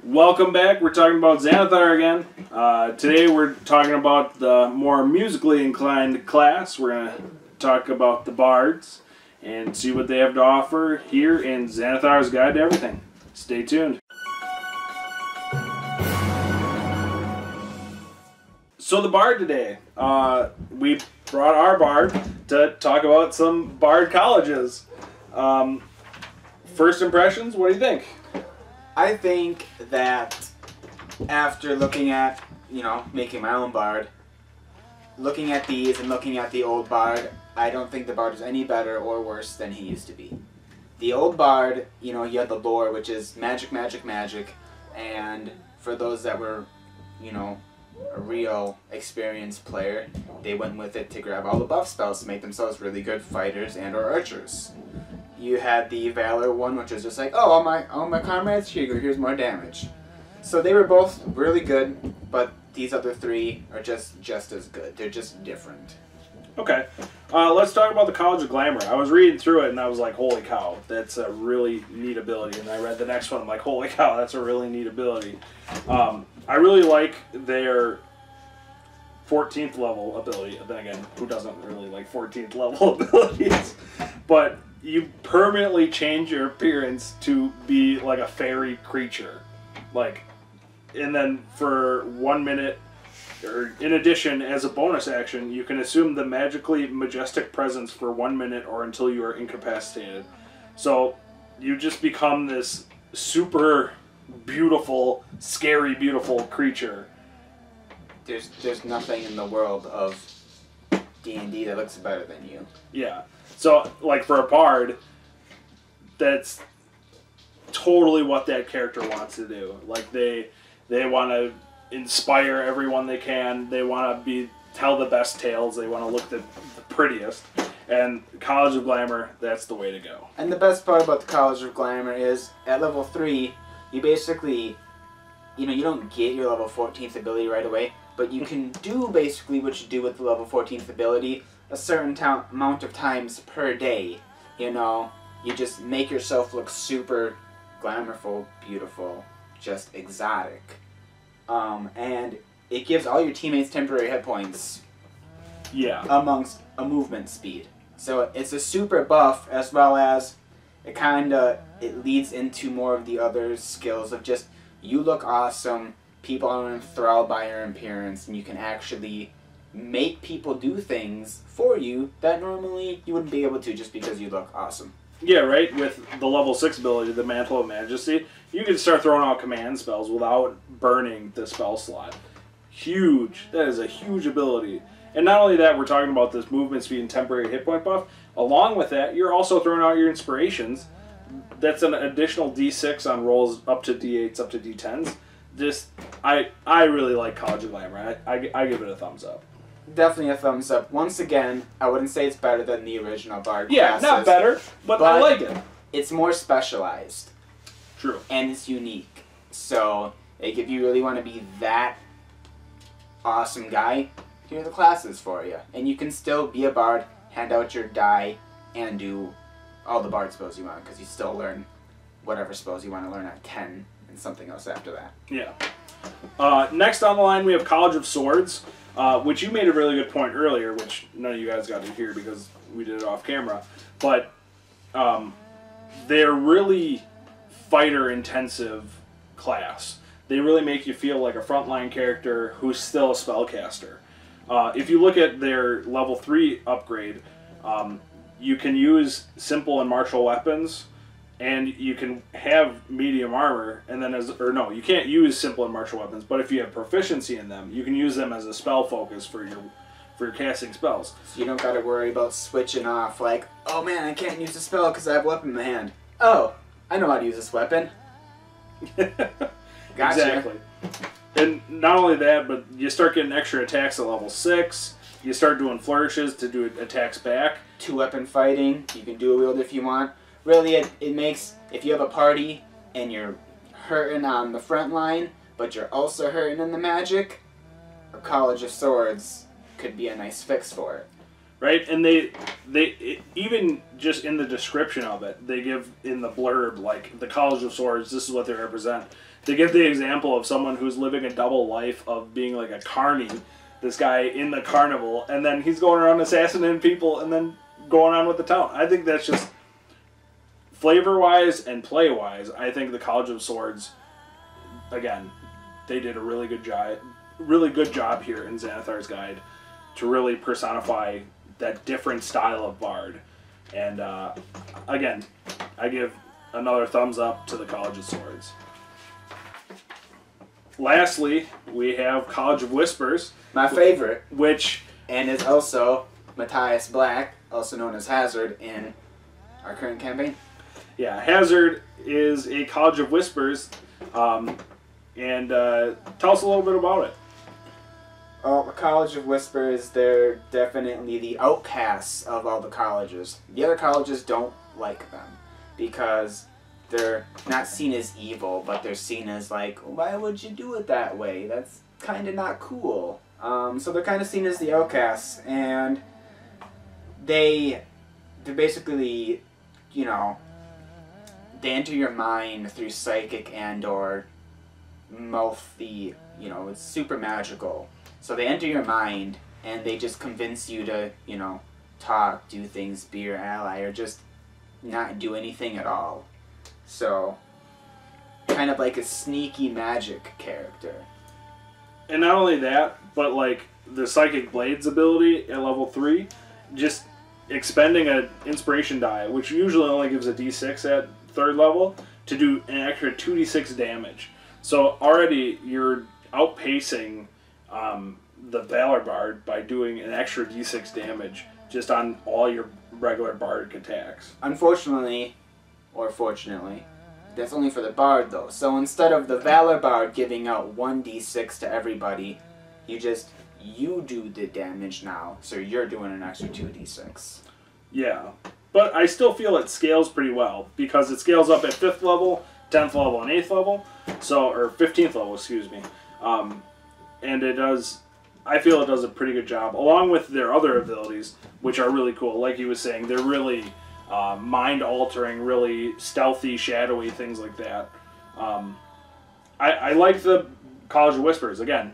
Welcome back. We're talking about Xanathar again. Today we're talking about the more musically inclined class. We're going to talk about the bards and see what they have to offer here in Xanathar's Guide to Everything. Stay tuned. So the bard today, we brought our bard to talk about some bard colleges. First impressions, what do you think? I think that after looking at, making my own bard, looking at these and looking at the old bard, I don't think the bard is any better or worse than he used to be. The old bard, you had the lore, which is magic, magic, magic, and for those that were, a real experienced player, they went with it to grab all the buff spells to make themselves really good fighters and or archers. You had the Valor one, which was just like, oh, all my comrades, here you go, here's more damage. So they were both really good, but these other three are just as good. They're just different. Okay. Let's talk about the College of Glamour. I was reading through it and I was like, holy cow, that's a really neat ability. And I read the next one, I'm like, holy cow, that's a really neat ability. I really like their 14th level ability. Then again, who doesn't really like 14th level abilities? But you permanently change your appearance to be like a fairy creature. And then for 1 minute, or in addition, as a bonus action, you can assume the magically majestic presence for 1 minute or until you are incapacitated. So you just become this super beautiful, scary, beautiful creature. There's nothing in the world of D&D that looks better than you. Yeah. So, for a bard, that's totally what that character wants to do. They want to inspire everyone they can. They want to tell the best tales. They want to look the prettiest. And College of Glamour, that's the way to go. And the best part about the College of Glamour is, at level 3, you basically, you don't get your level 14th ability right away, but you can do basically what you do with the level 14th ability a certain amount of times per day. You just make yourself look super glamourful, beautiful, just exotic. And it gives all your teammates temporary hit points. Yeah. Amongst a movement speed. So it's a super buff, as well as it leads into more of the other skills of just, you look awesome, people are enthralled by your appearance, and you can actually make people do things for you that normally you wouldn't be able to just because you look awesome. Yeah, right? With the level 6 ability, the Mantle of Majesty, you can start throwing out command spells without burning the spell slot. Huge. That is a huge ability. And not only that, we're talking about this movement speed and temporary hit point buff. Along with that, you're also throwing out your inspirations. That's an additional D6 on rolls up to D8s, up to D10s. I really like College of Glamour. I give it a thumbs up. Definitely a thumbs up. Once again, I wouldn't say it's better than the original Bard classes. Not better, but I like it. It's more specialized. True. And it's unique. So, if you really want to be that awesome guy, here are the classes for you. And you can still be a Bard, hand out your die, and do all the Bard spells you want, because you still learn whatever spells you want to learn at 10 and something else after that. Yeah. Next on the line, we have College of Swords. Which you made a really good point earlier, which none of you guys got to hear because we did it off camera. But they're really fighter-intensive class. They really make you feel like a frontline character who's still a spellcaster. If you look at their level 3 upgrade, you can use simple and martial weapons, and you can have medium armor, and then you can't use simple and martial weapons, but if you have proficiency in them, you can use them as a spell focus for your casting spells. So you don't gotta worry about switching off, like, oh man, I can't use the spell because I have a weapon in my hand. Oh, I know how to use this weapon. Gotcha. Exactly. And not only that, but you start getting extra attacks at level 6, you start doing flourishes to do attacks back. 2-weapon fighting, you can dual wield if you want. Really, it makes, if you have a party and you're hurting on the front line, but you're also hurting in the magic, a College of Swords could be a nice fix for it. Right? And they even just in the description of it, they give in the blurb, the College of Swords, this is what they represent. they give the example of someone who's living a double life of being like a carny, this guy in the carnival, and then he's going around assassinating people and then going on with the town. I think that's just flavor-wise and play-wise. I think the College of Swords, again, they did a really good job here in Xanathar's Guide to really personify that different style of bard. And again, I give another thumbs up to the College of Swords. Lastly, we have College of Whispers. My favorite. Which... And is also Matthias Black, also known as Hazard, in our current campaign. Yeah, Hazard is a College of Whispers. And tell us a little bit about it. Oh, the College of Whispers, they're definitely the outcasts of all the colleges. The other colleges don't like them because they're not seen as evil, but they're seen as like, why would you do it that way? That's kind of not cool. So they're kind of seen as the outcasts, and they're basically, you know, they enter your mind through psychic and or mouthy, you know, it's super magical. So they enter your mind, and they just convince you to, you know, talk, do things, be your ally, or just not do anything at all. So, kind of like a sneaky magic character. And not only that, but like the Psychic Blades ability at level 3, just expending an inspiration die, which usually only gives a d6 at 3rd level, to do an extra 2d6 damage. So already you're outpacing the Valor Bard by doing an extra d6 damage just on all your regular bardic attacks. Unfortunately, or fortunately, that's only for the Bard though. So instead of the Valor Bard giving out 1d6 to everybody, you do the damage now, so you're doing an extra 2d6. Yeah, but I still feel it scales pretty well, because it scales up at 5th level, 10th level, and 8th level, so, or 15th level, excuse me. And it does, I feel it does a pretty good job, along with their other abilities, which are really cool. Like he was saying, they're really mind-altering, really stealthy, shadowy, things like that. I like the College of Whispers. Again,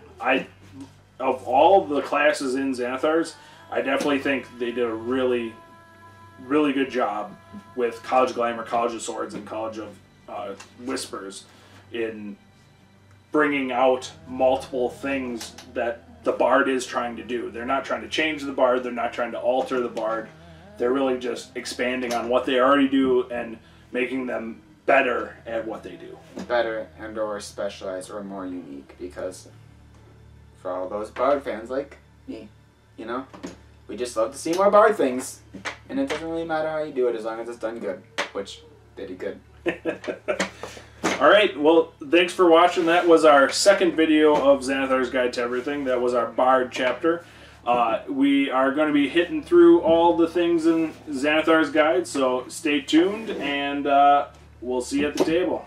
of all the classes in Xanathar's, I definitely think they did a really, really good job with College of Glamour, College of Swords, and College of Whispers in bringing out multiple things that the Bard is trying to do. They're not trying to change the Bard, they're not trying to alter the Bard, they're really just expanding on what they already do and making them better at what they do. Better and or specialized or more unique, because for all those Bard fans like me, you know, we just love to see more Bard things, and it doesn't really matter how you do it as long as it's done good, which they did good. Alright, well, thanks for watching. That was our second video of Xanathar's Guide to Everything. That was our Bard chapter. We are going to be hitting through all the things in Xanathar's Guide, so stay tuned, and we'll see you at the table.